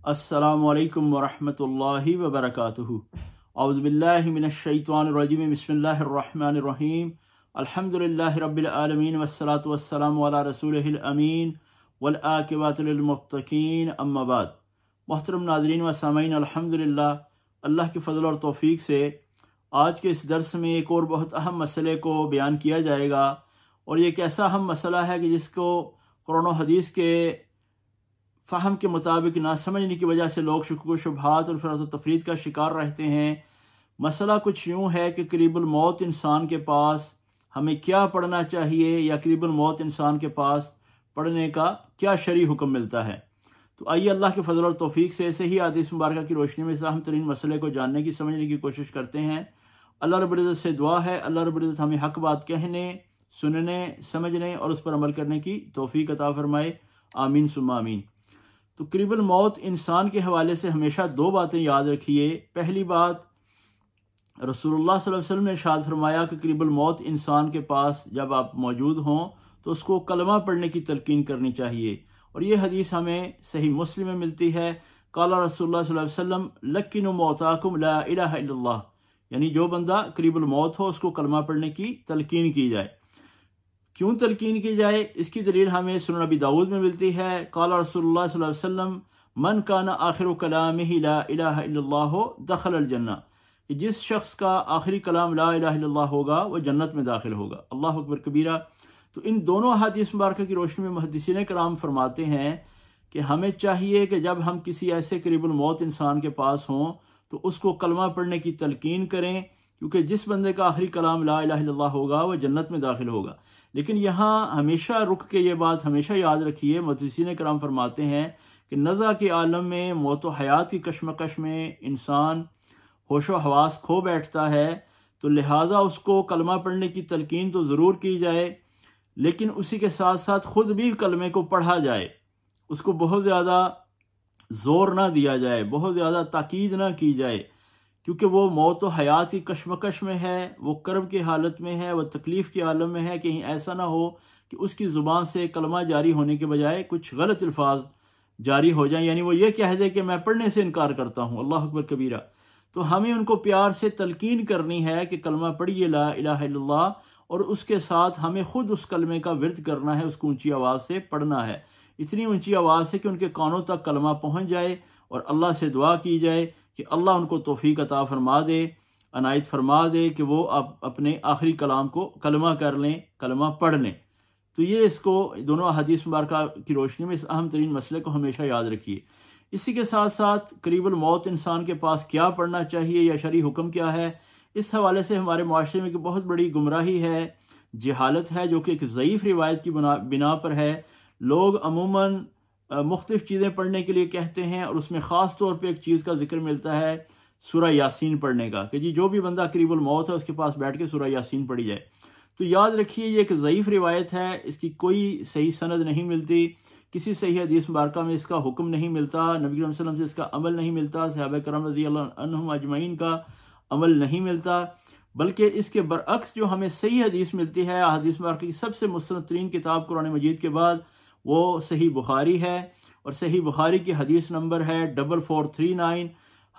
السلام علیکم ورحمۃ اللہ وبرکاتہ۔ اعوذ باللہ من الشیطان الرجیم، بسم اللہ الرحمن الرحیم، الحمد للہ رب العالمین والصلاة والسلام علی رسولہ الامین والعاقبۃ للمتقین، اما بعد۔ محترم ناظرین و سامعین، الحمدللہ اللہ کے فضل اور توفیق سے آج کے اس درس میں ایک اور بہت اہم مسئلے کو بیان کیا جائے گا، اور یہ ایک ایسا اہم مسئلہ ہے کہ جس کو قرآن و حدیث کے فہم کے مطابق نہ سمجھنے کی وجہ سے لوگ شکوک و شبہات اور فرض و تفرید کا شکار رہتے ہیں۔ مسئلہ کچھ یوں ہے کہ قریب الموت انسان کے پاس ہمیں کیا پڑھنا چاہیے، یا قریب الموت انسان کے پاس پڑھنے کا کیا شرعی حکم ملتا ہے۔ تو آئیے اللہ کے فضل اور توفیق سے صحیح حدیث مبارکہ کی روشنی میں اس اہم ترین مسئلے کو جاننے کی سمجھنے کی کوشش کرتے ہیں۔ اللہ رب العزت سے دعا ہے اللہ رب العزت ہمیں حق بات کہنے، سننے، سمجھنے اور اس پر عمل کرنے کی توفیق عطا فرمائے، آمین ثم آمین۔ تو قریب الموت انسان کے حوالے سے ہمیشہ دو باتیں یاد رکھیے۔ پہلی بات، رسول اللہ صلی اللہ علیہ وسلم نے ارشاد فرمایا کہ قریب الموت انسان کے پاس جب آپ موجود ہوں تو اس کو کلمہ پڑھنے کی تلقین کرنی چاہیے، اور یہ حدیث ہمیں صحیح مسلم میں ملتی ہے۔ قال رسول اللہ صلی اللہ علیہ وسلم لکنوا موتاکم لا الہ الا اللہ، یعنی جو بندہ قریب الموت ہو اس کو کلمہ پڑھنے کی تلقین کی جائے۔ کیوں تلقین کی جائے؟ اس کی دلیل ہمیں سنن ابی داؤد میں ملتی ہے۔ قال رسول اللہ صلی اللہ علیہ وسلم من کان آخر کلامہ لا الہ الا اللہ دخل الجنہ، کہ جس شخص کا آخری کلام لا الہ الا اللہ ہوگا وہ جنت میں داخل ہوگا۔ اللہ اکبر کبیرہ۔ تو ان دونوں احادیث مبارکہ کی روشنی میں محدثین کرام فرماتے ہیں کہ ہمیں چاہیے کہ جب ہم کسی ایسے قریب الموت انسان کے پاس ہوں تو اس کو کلمہ پڑھنے کی تلقین کریں، کیونکہ جس بندے کا آخری کلام لا الہ الا اللہ ہوگا وہ جنت میں داخل ہوگا۔ لیکن یہاں ہمیشہ رک کے یہ بات ہمیشہ یاد رکھیے، محدثین کرام فرماتے ہیں کہ نزع کے عالم میں، موت و حیات کی کشمکش میں انسان ہوش و حواس کھو بیٹھتا ہے، تو لہٰذا اس کو کلمہ پڑھنے کی تلقین تو ضرور کی جائے، لیکن اسی کے ساتھ ساتھ خود بھی کلمے کو پڑھا جائے، اس کو بہت زیادہ زور نہ دیا جائے، بہت زیادہ تاکید نہ کی جائے، کیونکہ وہ موت و حیات کی کشمکش میں ہے، وہ کرب کی حالت میں ہے، وہ تکلیف کے عالم میں ہے۔ کہیں ایسا نہ ہو کہ اس کی زبان سے کلمہ جاری ہونے کے بجائے کچھ غلط الفاظ جاری ہو جائیں، یعنی وہ یہ کہہ دے کہ میں پڑھنے سے انکار کرتا ہوں۔ اللہ اکبر کبیرہ۔ تو ہمیں ان کو پیار سے تلقین کرنی ہے کہ کلمہ پڑھیے لا الہ الا اللہ، اور اس کے ساتھ ہمیں خود اس کلمے کا ورد کرنا ہے، اس کو اونچی آواز سے پڑھنا ہے، اتنی اونچی آواز سے کہ ان کے کانوں تک کلمہ پہنچ جائے، اور اللہ سے دعا کی جائے کہ اللہ ان کو توفیق عطا فرما دے، عنایت فرما دے کہ وہ اپنے آخری کلام کو کلمہ کر لیں، کلمہ پڑھ لیں۔ تو یہ اس کو دونوں حدیث مبارکہ کی روشنی میں اس اہم ترین مسئلے کو ہمیشہ یاد رکھیے۔ اسی کے ساتھ ساتھ قریب الموت انسان کے پاس کیا پڑھنا چاہیے یا شرعی حکم کیا ہے، اس حوالے سے ہمارے معاشرے میں بہت بڑی گمراہی ہے، جہالت ہے، جو کہ ایک ضعیف روایت کی بنا پر ہے۔ لوگ عموماً مختلف چیزیں پڑھنے کے لیے کہتے ہیں، اور اس میں خاص طور پہ ایک چیز کا ذکر ملتا ہے سورہ یاسین پڑھنے کا، کہ جو بھی بندہ قریب الموت ہے اس کے پاس بیٹھ کے سورہ یاسین پڑھی جائے۔ تو یاد رکھیے یہ ایک ضعیف روایت ہے، اس کی کوئی صحیح سند نہیں ملتی، کسی صحیح حدیث مبارکہ میں اس کا حکم نہیں ملتا، نبی صلی اللہ علیہ وسلم سے اس کا عمل نہیں ملتا، صحابہ کرام رضی اللہ عنہم اجمعین کا عمل نہیں ملتا، بلکہ اس کے برعکس جو ہمیں صحیح حدیث ملتی ہے، حدیث مبارکہ کی سب سے مستند ترین کتاب قرآن مجید کے بعد وہ صحیح بخاری ہے، اور صحیح بخاری کی حدیث نمبر ہے 4439۔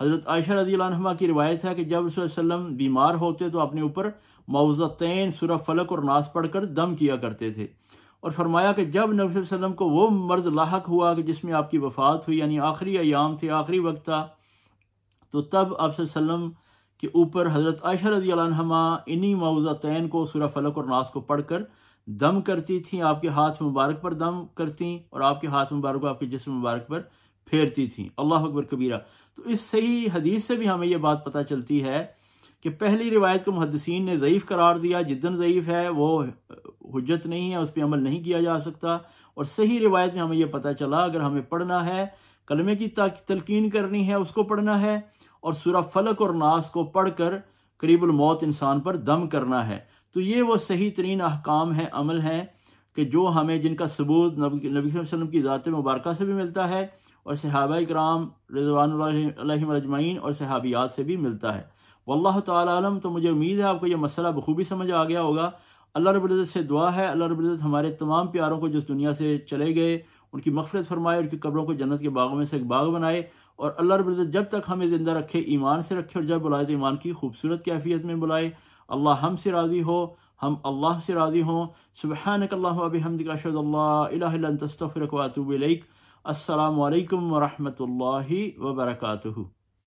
حضرت عائشہ رضی اللہ عنہا کی روایت ہے کہ جب رسول اللہ علیہ وسلم بیمار ہوتے تو اپنے اوپر معوذتین، سورہ فلق اور ناس پڑھ کر دم کیا کرتے تھے، اور فرمایا کہ جب نبی صلی اللہ علیہ وسلم کو وہ مرض لاحق ہوا کہ جس میں آپ کی وفات ہوئی، یعنی آخری ایام تھے، آخری وقت تھا، تو تب آپ صلی اللہ علیہ وسلم کے اوپر حضرت عائشہ رضی اللہ عنہا انہی معوذتین کو، سورہ فلق اور ناس کو پڑھ کر دم کرتی تھیں، آپ کے ہاتھ مبارک پر دم کرتی، اور آپ کے ہاتھ مبارک کو آپ کے جسم مبارک پر پھیرتی تھیں۔ اللہ اکبر کبیرہ۔ تو اس صحیح حدیث سے بھی ہمیں یہ بات پتہ چلتی ہے کہ پہلی روایت کو محدثین نے ضعیف قرار دیا، جداً ضعیف ہے، وہ حجت نہیں ہے، اس پہ عمل نہیں کیا جا سکتا، اور صحیح روایت میں ہمیں یہ پتہ چلا اگر ہمیں پڑھنا ہے، کلمے کی تلقین کرنی ہے، اس کو پڑھنا ہے، اور سورہ فلق اور ناس کو پڑھ کر قریب الموت انسان پر دم کرنا ہے۔ تو یہ وہ صحیح ترین احکام ہیں، عمل ہیں، کہ جو ہمیں جن کا ثبوت نبی صلی اللہ علیہ وسلم کی ذات مبارکہ سے بھی ملتا ہے، اور صحابہ کرام رضوان اللہ علیہم اجمعین اور صحابیات سے بھی ملتا ہے۔ واللہ تعالی عالم۔ تو مجھے امید ہے آپ کو یہ مسئلہ بخوبی سمجھ آ گیا ہوگا۔ اللہ رب العزت سے دعا ہے اللہ رب العزت ہمارے تمام پیاروں کو جو اس دنیا سے چلے گئے ان کی مغفرت فرمائے، ان کی قبروں کو جنت کے باغوں میں سے ایک باغ بنائے، اور اللہ رب العزت جب تک ہمیں زندہ رکھے ایمان سے رکھے، اور جب بلائے تو ایمان کی خوبصورت کیفیت میں بلائے۔ اللہ ہم سے راضی ہو، ہم اللہ سے راضی ہوں۔ سبحانک اللہم و بحمدک، اشہد ان لا الہ الا انت، استغفرک و اتوب الیک۔ السلام علیکم ورحمۃ اللہ وبرکاتہ۔